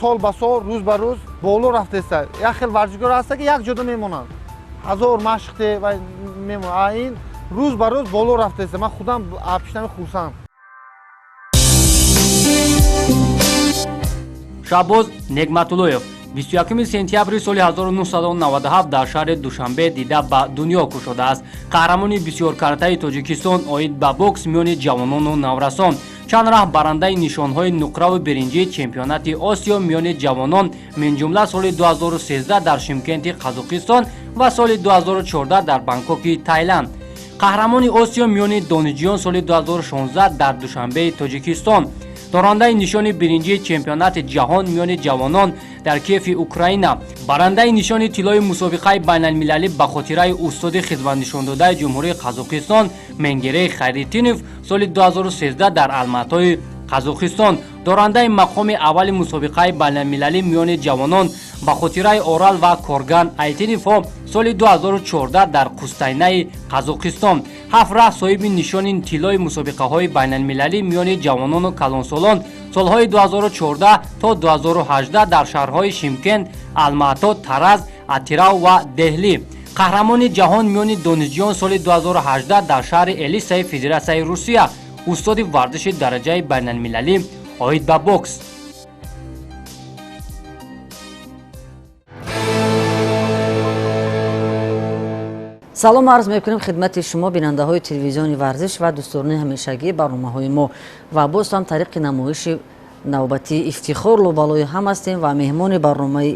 сол ба сол, рӯз ба рӯз боло рафтеста. Як хел варзишгор ҳаста ки як ҷода мемонанд. ҳазор машқте ва мемонанд. Ин рӯз ба рӯз боло рафтеста. Ман худам пишнами хурсанд. Шабоз Негматуллоев 21 сентябри соли 1997 дар шаҳри Душанбе дида ба дунё кушодааст. Қаҳрамони бисёркартаи Тоҷикистон оид ба бокс миёни ҷавонону наврасон. Чанд раҳ барандаи нишонҳои нуқраву биринҷии чемпионати Осиё миёни ҷавонон минҷумла соли 2013 дар Шимкенти Қазоқистон ва соли 2014 дар Бангкоки Таиланд. Қаҳрамони Осиё миёни донишҷӯён соли 2016 дар Душанбеи Тоҷикистон. дорандаи нишони биринҷии чемпионати ҷаҳон миёни ҷавонон дар Киеви Украина. Барандаи нишони тиллои мусобиқаи байналмилалӣ ба хотираи устоди хизматнишондодаи ҷумҳурии Қазоқистон Менгерей Хайритдинов соли 2013 дар Алматои Қазоқистон. дорандаи мақоми аввали мусобиқаи байналмилалӣ миёни ҷавонон ба хотираи Орал ва Корган Айтиновҳо соли 2014 дар Қустайнаи Қазоқистон. 7 раҳ соҳиби нишони тиллои мусобиқаҳои байналмилалӣ миёни ҷавонону калонсолон солҳои 2014 то 2018 дар шаҳрҳои Шимкент, Алмато, Тараз, Атирау ва Деҳлӣ. қаҳрамони ҷаҳон миёни донишҷӯён соли 2018 дар шаҳри Элисаи Федератсияи Русия. устоди варзиши дараҷаи байналмилалӣ оид ба бокс. салом арз мекунем хидмати шумо бинандаҳои телевизиони варзиш ва дустурни ҳамешагии барномаҳои мо ва боз ҳам тариқи намоиши навбати ифтихор лобалои ҳам ҳастем ва меҳмони барномаи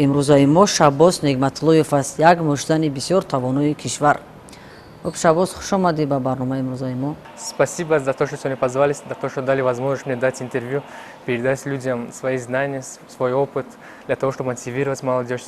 имрӯзаи мо Шабоз Негматуллоев аст, як муҷзани бисёр тавонои кишвар. Шабоз, хуш омадӣ ба барномаи имрӯзаи мо. Спасибо за то, что сегодня позвали, за то, что дали возможность мне дать интервью, передать людям свои знания, свой опыт, для того, чтобы мотивировать молодежь.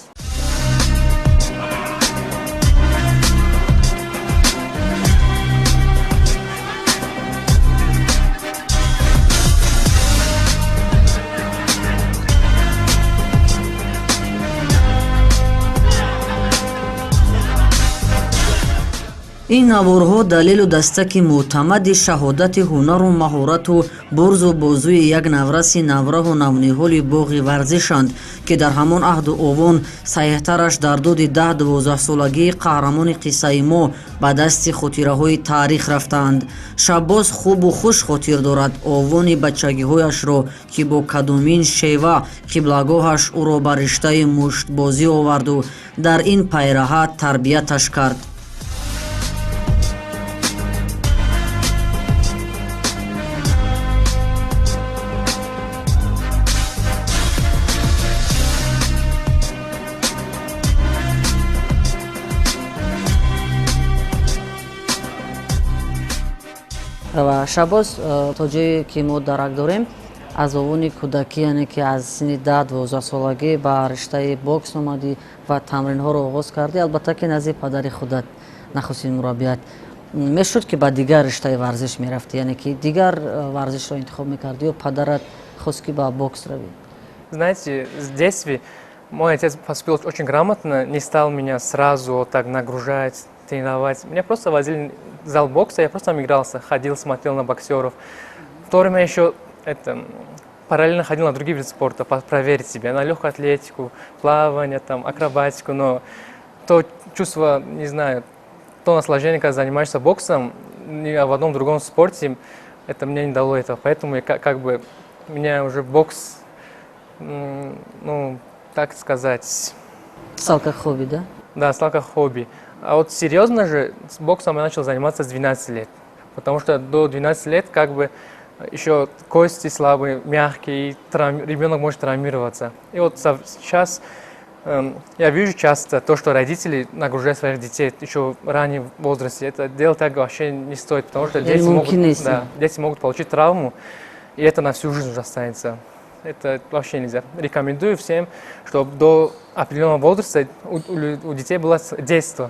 ин наворҳо далелу дастаки мӯътамади шаҳодати ҳунару маҳорату бурзу бозӯи як навраси навраҳу навниҳоли боғи варзишанд, ки дар ҳамон аҳду овон саҳеҳтараш дар доди 10-12 солагии қаҳрамони қиссаи мо ба дасти хотираҳои таърих рафтаанд. Шабоз хубу хуш хотир дорад овони бачагиҳояшро, ки бо кадомин шева қиблагоҳаш ӯро ба риштаи муштбозӣ оварду дар ин пайраҳа тарбияташ кард. ва Шабоз, то ҷое ки мо дарак дорем, аз овони кӯдакӣ, яъне ки аз синни 10-12 солагӣ ба риштаи бокс омадӣ ва тамринҳоро оғоз кардӣ, албатта ки назди падари худат нахусин мураббият. Мешуд ки ба дигар риштаи варзиш мерафтӣ, яъне ки дигар варзишро интихоб мекардӣ ё падарат хост ки ба бокс равӣ? Знаете, с детства мой отец поступил очень грамотно, не стал меня сразу вот так нагружать, тренировать. Меня просто возили в зал бокса, я просто там игрался, ходил, смотрел на боксеров. В то время еще параллельно ходил на другие виды спорта, проверить себя, на легкую атлетику, плавание, там, акробатику, но то чувство, не знаю, то наслаждение, когда занимаешься боксом, в одном другом спорте, это мне не дало этого, поэтому я, как бы меня уже бокс, ну, так сказать... Стал как хобби, да? Да, стал как хобби. А вот серьезно же с боксом я начал заниматься с 12 лет. Потому что до 12 лет как бы еще кости слабые, мягкие, и ребенок может травмироваться. И вот сейчас я вижу часто то, что родители нагружают своих детей еще в раннем возрасте. Это делать так вообще не стоит, потому что дети могут получить травму, и это на всю жизнь уже останется. Это вообще нельзя. Рекомендую всем, чтобы до определенного возраста у детей было детство.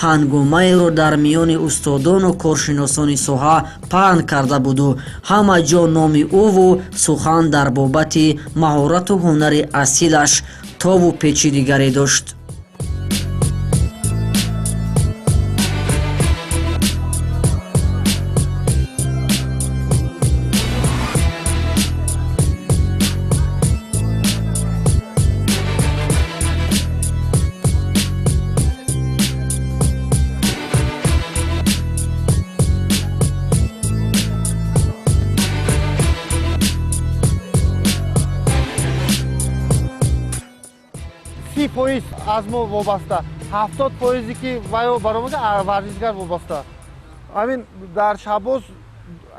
ҳангомаеро дар миёни устодону коршиносони соҳа паҳн карда буду ҳама ҷо номи ӯву сухан дар бобати маҳорату ҳунари асилаш тову печи дигаре дошт. %30 аз мо вобаста, 70% ки ваё баромада варзишгар вобаста. Амин дар шабоз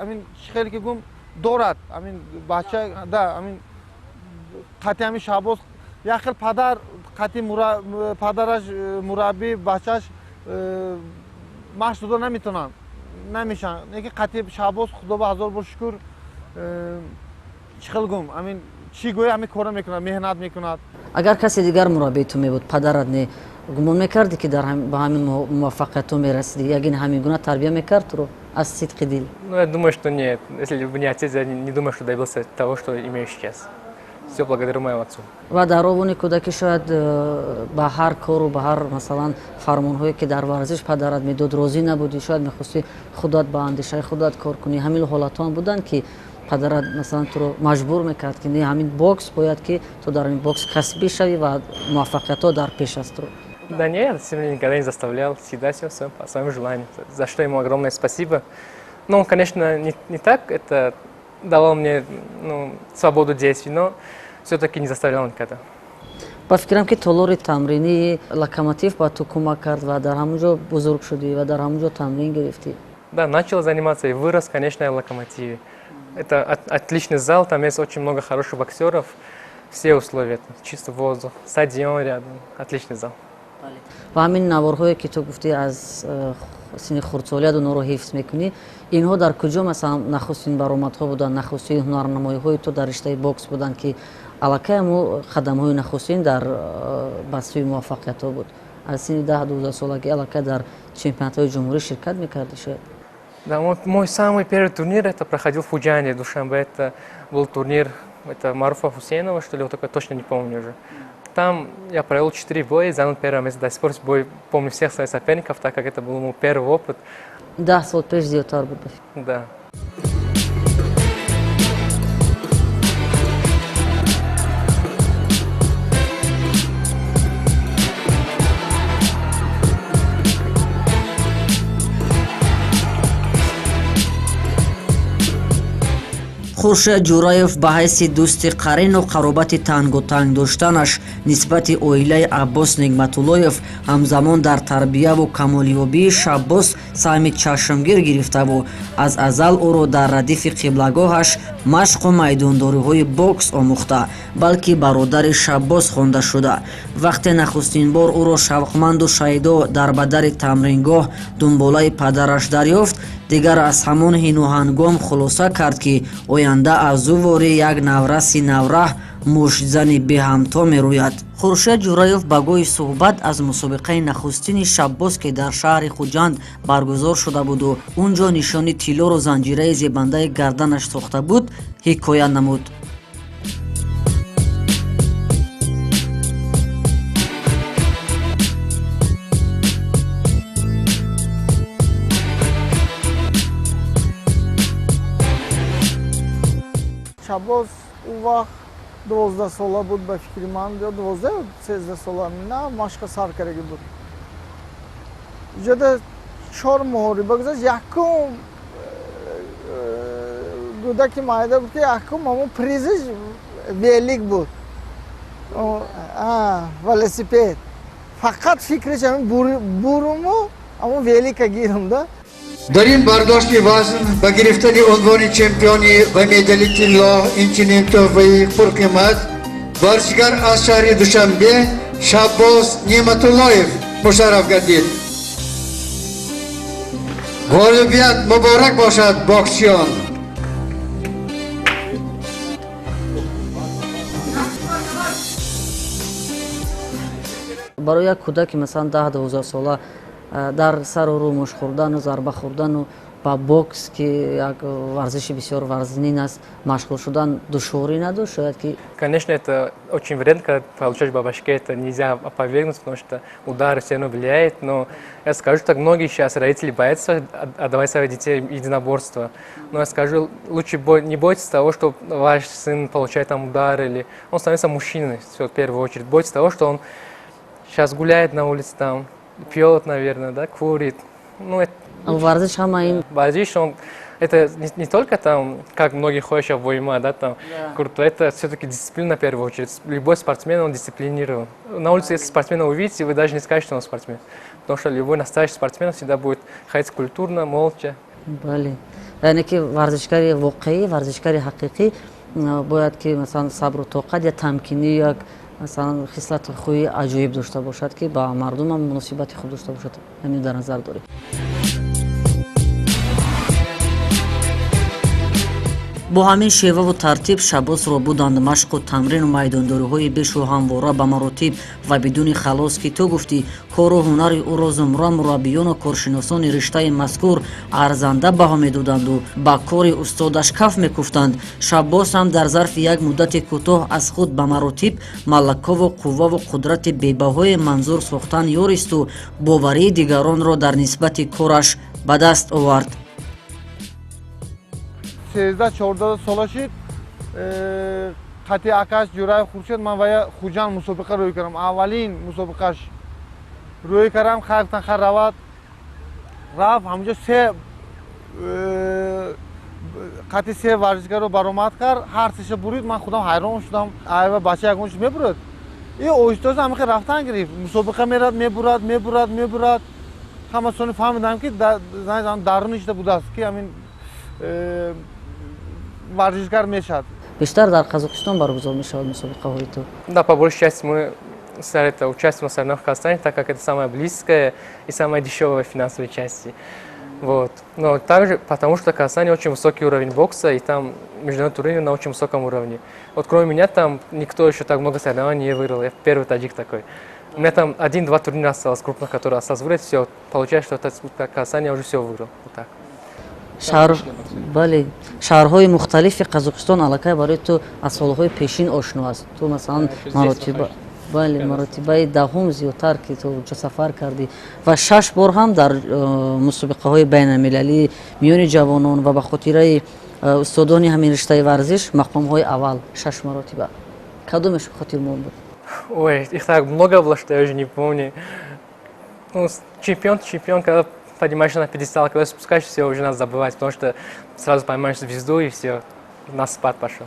амин шихел ки гум дорад, амин бача да амин қати амин шабоз як хел падар қати падараш мурабби бачаш машқ дода наметонанд, намешан. Неки қати шабоз худо ба ҳазор бор шукр шихел гум амин чӣ гӯя амин кора мекунад, меҳнат мекунад. агар касе дигар мураббии ту мебуд, падарат не гумон мекардӣ ки ба ҳамин муваффақиятҳо мерасидӣ? Ягин ҳамин гуна тарбия мекард туро аз сидқи дил? Ну, я думаю, что нет. Если бы не отец, я не думаю, что добился того, что имею сейчас. Все благодарю моему отцу. ва дар овони кӯдаки шояд ба ҳар кору ба ҳар масалан фармонҳое ки дар варзиш падарат медод розӣ набудӣ, шояд мехости худат ба андешаи худат кор кунӣ. ҳамин ҳолатҳо ҳам буданд ки падарат масалан туро маҷбур мекард ки не ҳамин бокс бояд ки ту дар ин бокс касбӣ шавӣ ва муваффақиятҳо дар пеш аст туро? Да нет, меня никогда не заставлял, всегда все по своему желанию, за что ему огромное спасибо. Ну, он, конечно, не так это давал мне свободу действий, но все-таки не заставлял никогда. ба фикрам ки толори тамрини локомотив ба ту кӯмак кард ва дар ҳамон ҷо бузург шудӣ ва дар ҳамон ҷо тамрин гирифтӣ. Да, начал заниматься и вырос, конечно, в локомотиве. Это отличный зал, там есть очень много хороших боксеров, все условия, чистый воздух, стадион рядом, отличный зал. ва ҳамин наворҳое ки ту гуфтӣ аз синни хурдсолияду онро ҳифз мекунӣ, инҳо дар куҷо масалан нахустин баромадҳо буданд, нахустин ҳунарнамоиҳои ту дар риштаи бокс буданд ки аллакай ҳамо қадамҳои нахустин дар ба сӯи муваффақиятҳо буд? аз синни 10-12 солагӣ аллакай дар чемпионатҳои ҷумҳурӣ ширкат мекардӣ шояд? Да, мой самый первый турнир это проходил в Фуджане, Душанбе. Это был турнир, это Маруфа Хусейнова, что ли, вот такой, точно не помню уже. Там я провел 4 боя и занял первое место. До сих пор помню всех своих соперников, так как это был мой первый опыт. 10 сол пеш зиёдтар буд? Да. хуршед ҷураев ба ҳайси дӯсти қарину қаробати тангутанг доштанаш нисбати оилаи Аббос Нигматуллоев ҳамзамон дар тарбияву камолёбии Шаббос саҳми чашмгир гирифтаву аз азал ӯро дар радифи қиблагоҳаш машқу майдондориҳои бокс омӯхта, балки бародари Шаббос хонда шуда. вақте нахустин бор ӯро шавқманду шайдо дар бадари тамрингоҳ дунболаи падараш дарёфт, дигар аз ҳамон ҳинуҳангом хулоса кард ки оянда аз ӯ вори як навраси навраҳ муштзани беҳамто мерӯяд. хуршед ҷураев ба гӯи суҳбат аз мусобиқаи нахустини Шаббос ки дар шаҳри Хуҷанд баргузор шуда буду он ҷо нишони тиллору занҷираи зебандаи гарданаш сохта буд, ҳикоя намуд. Шаббос у вақт 12 сола буд ба фикри ман, ё 12 ё 13 сола, на машқа сар караги буд. Ҷода 4 моҳори бигузашт, якум гӯдаки майда буд ки якум ҳамон призиш велик буд. Велосипед. Фақат фикраш ҳамин буруму ҳамон велика гирам да. در این برداشت وزن و گرفتن عنوان چمپیونی و مدال طلا اینچنین تحفه پرقیمت ورزشگر از شهر دوشنبه شباز نعمتاللهیف مشرف گردید. غالبیت مبارک باشد باکسیان. барои як кӯдаки масалан 10-12 сола дар сару рӯ муш хӯрдану зарба хӯрдану ба бокс ки як варзиши бисёр вазнин аст машғул шудан душворӣ надошт шояд ки Конечно, это очень вредно, когда получаешь по башке, это нельзя опровергнуть, потому что удары все равно влияют, но я скажу, так многие сейчас родители боятся отдавать своих детей в единоборство, но я скажу, лучше не бойтесь того, что ваш сын получает там удары, или он становится мужчиной, все, в первую очередь, бойтесь того, что он сейчас гуляет на улице, там, пьет, наверное, да, курит, ну, это варзиш ҳама ин Базиш, он это не только там, как многие ходят сейчас в ВМА, да, там, круто, это все-таки дисциплина в первую очередь. Любой спортсмен, он дисциплинирован. На улице, если спортсмена увидите, вы даже не скажете, что он спортсмен. Потому что любой настоящий спортсмен всегда будет ходить культурно, молча. бале яъне ки варзишгари воқеӣ варзишгари ҳақиқӣ бояд ки масалан сабру тоқат я тамкинӣ як масалан хислати хӯи аҷоиб дошта бошад ки ба мардумам муносибати хуб дошта бошад. ҳамин дар назар дорем. бо ҳамин шеваву тартиб шабосро буданд машқу тамрину майдондориҳои бешу ҳамвора ба маротиб ва бидуни халос ки ту гуфтӣ кору ҳунари ӯро зумра мураббиёну коршиносони риштаи мазкур арзанда баҳо медоданду ба кори устодаш каф мекуфтанд. Шаббос ҳам дар зарфи як муддати кӯтоҳ аз худ ба маротиб малакову қувваву қудрати бебаҳои манзур сохтан ёристу боварии дигаронро дар нисбати кораш ба даст овард. 13-14 сола шид қати акаш ҷураи хуршед ман вая хуҷан мусобиқа рӯй кардам. Аввалин мусобиқаш рӯй кардам, хайфтан хар равад рафт ҳамҷо қати се варзишгарро баромад кард, ҳар сеша бурид. Ман худам ҳайрон шудам, айва бача ягонаш мебурад, и оҳистоҳиста ҳамаи рафтан гирифт. Мусобиқа мерад, мебурад. ҳамасони фаҳмидам ки дарунишда будааст ки ҳамин варзишгар мешавад. бештар дар Қазоқистон баргузор мешавад мусобиқаҳои ту? Да, по большей части мы участвуем в соревнованиях в Казахстане, так как это самая близкая и самая дешевая в финансовой части. Вот. Но также потому, что в Казахстане очень высокий уровень бокса, и там международный турнир на очень высоком уровне. Вот кроме меня там никто еще так много соревнований не выиграл. Я первый таджик такой. У меня там 1-2 турнира осталось крупных, которые осталось выиграть. Все, получается, что в Казахстане я уже все выиграл. Вот так. бале шаҳрҳои мухталифи Қазоқистон аллакай барои ту аз солҳои пешин ошно аст. Ту масалан маротибаи даҳум зиёдтар ки ту ҷо сафар кардӣ ва 6 бор ҳам дар мусобиқаҳои байналмилалии миёни ҷавонон ва ба хотираи устодони ҳамин риштаи варзиш мақомҳои аввал 6 маротиба. Кадомеш хотирмон буд? Ой, их так много было, что я уже не помню. Ну, чемпион, когда поднимаешься на пьедестал, когда спускаешься, все, уже надо забывать, потому что сразу поймаешь звезду, и все, на спад пошел.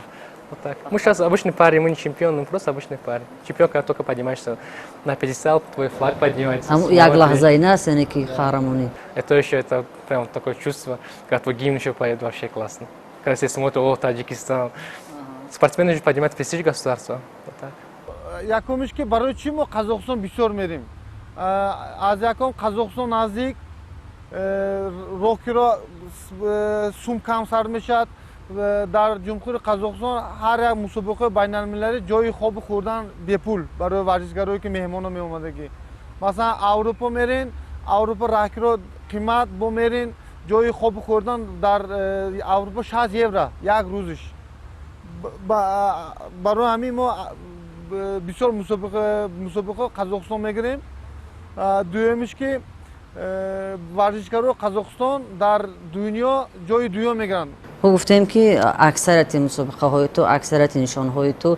Вот так. Мы сейчас обычный парень, мы не чемпион, мы просто обычный парень. Чемпион, когда только поднимаешься на пьедестал, твой флаг поднимается. Як лаҳзаи наст, яъне ки қаҳрамонӣ. Это еще, это прям такое чувство, когда твой гимн еще поет, вообще классно. Когда все смотрят, о, Таджикистан. Спортсмены же поднимают престиж государства. Вот так. Якомиш ки барои чӣ мо Қазоқистон бисёр мерем? Аз яком Қазоқистон наздик рокиро сумкам сар мешавад. дар ҷумҳури Қазоқистон ҳар як мусобиқаи байналмилалӣ ҷои хоби хӯрдан бепул барои варзишгароие ки меҳмоно меомадагӣ. Масалан Аврупо мерин, Аврупо рахиро қимат бо мерин, ҷои хоби хӯрдан дар Аврупо 60 евро як рӯзиш. барои ҳамин мо бисёр мусобиқаи Қазоқистон мегирем. дуюмиш ки варзишгарои Қазоқистон дар дунё ҷои дуюм мегиранд. мо гуфтем ки аксарияти мусобиқаҳои ту, аксарияти нишонҳои ту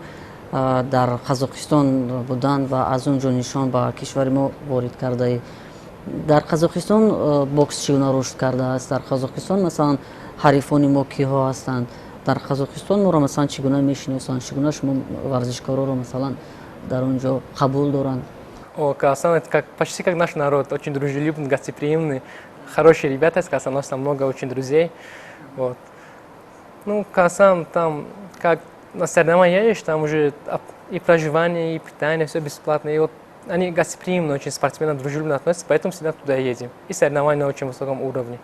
дар Қазоқистон буданд ва аз он ҷо нишон ба кишвари мо ворид кардаӣ. дар Қазоқистон бокс чӣ гуна рушд кардааст? дар Қазоқистон масалан ҳарифони мо киҳо ҳастанд? дар Қазоқистон моро масалан чӣ гуна мешиносанд? чӣ гуна шумо варзишкороро масалан дар он ҷо қабул доранд? Казахстан это почти как наш народ, очень дружелюбный, гостеприимный, хорошие ребята из Казахстана, у нас там много очень друзей. Вот. Ну, Казахстан, там, как на соревнования едешь, там уже и проживание, и питание, все бесплатно. И вот они гостеприимно, очень спортсмены дружелюбно относятся, поэтому всегда туда едем. И соревнования на очень высоком уровне.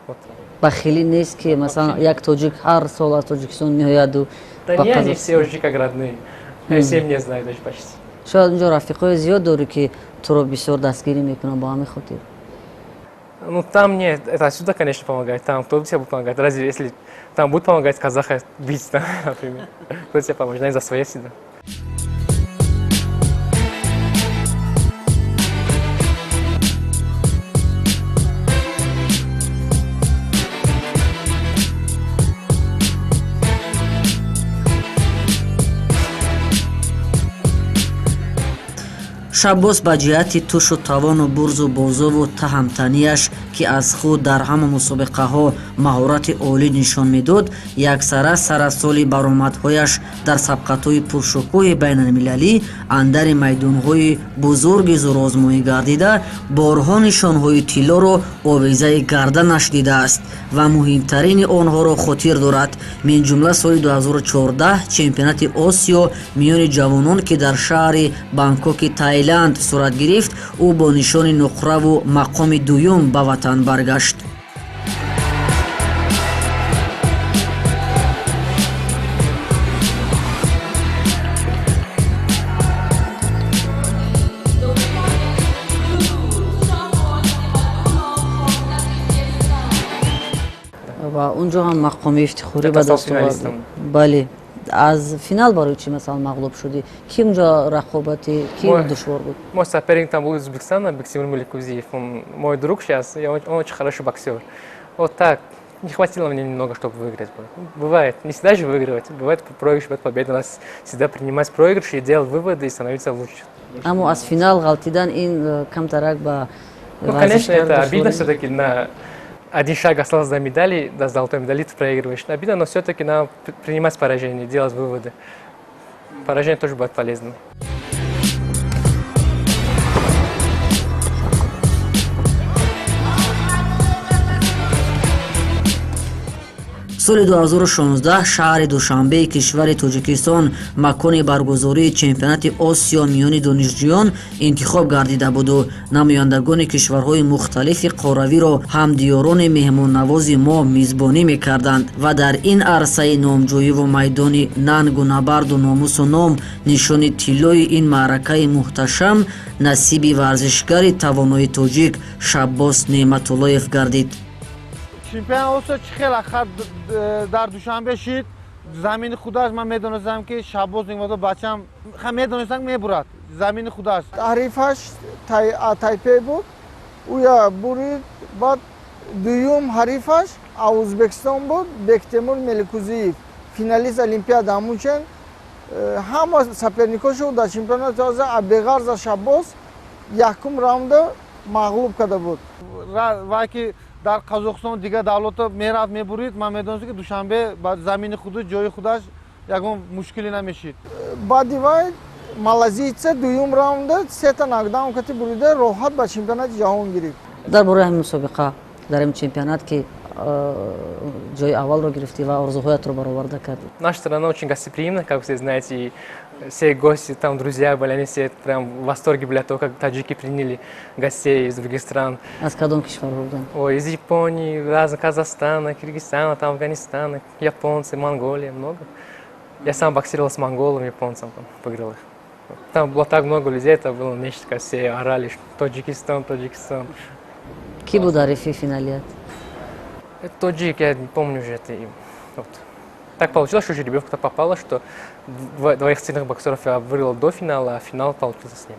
Вот. Бахили нест ки масалан як тоҷик ҳар сол аз Тоҷикистон меояду? Да не, они все уже как родные. Все меня знают даже почти. шояд унҷо рафиқои зиёд дорӣ ки туро бисёр дастгирӣ мекунанд бо ҳамин хотир? Ну, там нет, это отсюда, конечно, помогает. Там кто тебе будет помогать? Разве если там будет помогать казаха бить, там, например? Кто тебе поможет? Наверное, за свои всегда. шаббос ба ҷиҳати тушу тавону бурзу бозуву таҳамтаниаш ки аз худ дар ҳама мусобиқаҳо маҳорати олӣ нишон медод, яксара сар аз соли баромадҳояш дар сабқатҳои пуршукӯҳи байналмилалӣ андари майдонҳои бузурги зӯрозмоӣ гардида, борҳо нишонҳои тиллоро овезаи гарданаш дидааст ва муҳимтарини онҳоро хотир дорад, мин ҷумла соли 2014 чемпионати Осиё миёни ҷавонон ки дар шаҳри Бангкоки Таиланд сурат гирифт, ӯ бо нишони нуқраву мақоми дуюм ба ватан баргашт. ва унҷо ҳам мақоми ифтихорӣ ба даст овардӣ. Бале, аз финал барои чӣ масалан мағлуб шудӣ? Ки унҷо рақобати ки душвор буд? Мой соперник там был из Узбекистана, Бектимур Меликузиев. Он мой друг сейчас, он очень хороший боксер. Вот так, не хватило мне немного, чтобы выиграть. Бывает, не всегда же выигрывать. Бывает проигрыш, бывает победа. Надо всегда принимать проигрыш и делать выводы и становиться лучше. Аммо аз финал ғалтидан ин камтарак ба... Ну, конечно, это обидно все-таки на... Один шаг остался до медали, до золотой медали ты проигрываешь. Обидно, но все-таки надо принимать поражение, делать выводы. Поражение тоже будет полезно. соли 2016 шаҳри Душанбеи кишвари Тоҷикистон макони баргузории чемпионати Осиё миёни донишҷӯён интихоб гардида буду. намояндагони кишварҳои мухталифи қоравиро ҳамдиёрони меҳмоннавози мо мизбонӣ мекарданд ва дар ин арсаи номҷӯиву майдони нангу набарду номусу ном нишони тиллои ин маъракаи муҳташам насиби варзишгари тавонои тоҷик Шаббос Неъматуллоев гардид. чемпион Осиё чӣ хела хат дар Душанбе шид. замини худаш ман медонистам ки Шаббос Неъматулло бачам медонистам мебурад замини худаш. ҳарифаш Тайпей буд, уя бурид. баъд дуюм ҳарифаш Узбекистон буд, Бектимур Меликузиев, финалист Олимпиада. ҳамунчен ҳама соперникошу дар чемпионати Осиё абеғарз аз Шаббос якум раунда мағлуб карда буд. вай ки дар Қазоқистон дигар давлато мерафт мебурид, ман медонистам ки Душанбе ба замини худаш ҷои худаш ягон мушкиле намешид. баъди вай малазийца дуюм раунда сета нокдаун карди бурида роҳат ба чемпионати ҷаҳон гирифт. дар бораи ҳамин мусобиқа, дар ин чемпионат ки ҷои аввалро гирифтӣ ва орзуҳоятро бароварда кардӣ. Наша страна очень гостеприимна, как все знаете, и все гости, там друзья были, они все прям в восторге были от того, как таджики приняли гостей из других стран. аз кадом кишварҳо буданд? Ой, из Японии, Казахстана, Киргизстана, там Афганистана, японцы, Монголия, много. Я сам боксировал с монголом, японцем, там, выиграл их. Там было так много людей, это было нечто, как все орали, Таджикистан, Таджикистан. ки буд ҳарифи финалият? Это таджик, я не помню уже это им. Вот. Так получилось, что жеребьевка попала, что двоих сильных боксеров я выиграл до финала, а финал получился с ним.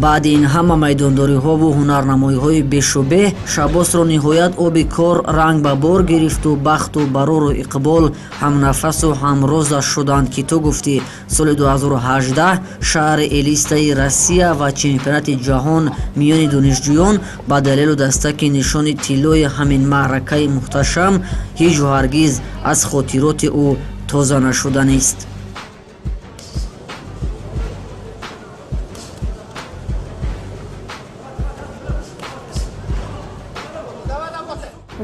баъди ин ҳама майдондориҳову ҳунарнамоиҳои бешубеҳ, Шаббосро ниҳоят оби кор ранг ба бор гирифту бахту барору иқбол ҳамнафасу ҳамрозаш шуданд ки ту гуфтӣ. соли 2018 шаҳри Элистаи Россия ва чемпионати ҷаҳон миёни донишҷӯён ба далелу дастаки нишони тиллои ҳамин маъракаи муҳташам ҳеҷу ҳаргиз аз хотироти ӯ тоза нашуда нест.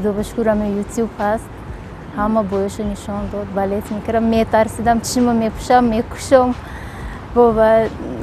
худобашкурам ютуб ҳаст, ҳама бояшо нишон дод, балет мекардам, метарсидам, чишимо мепӯшам, мекушам, бова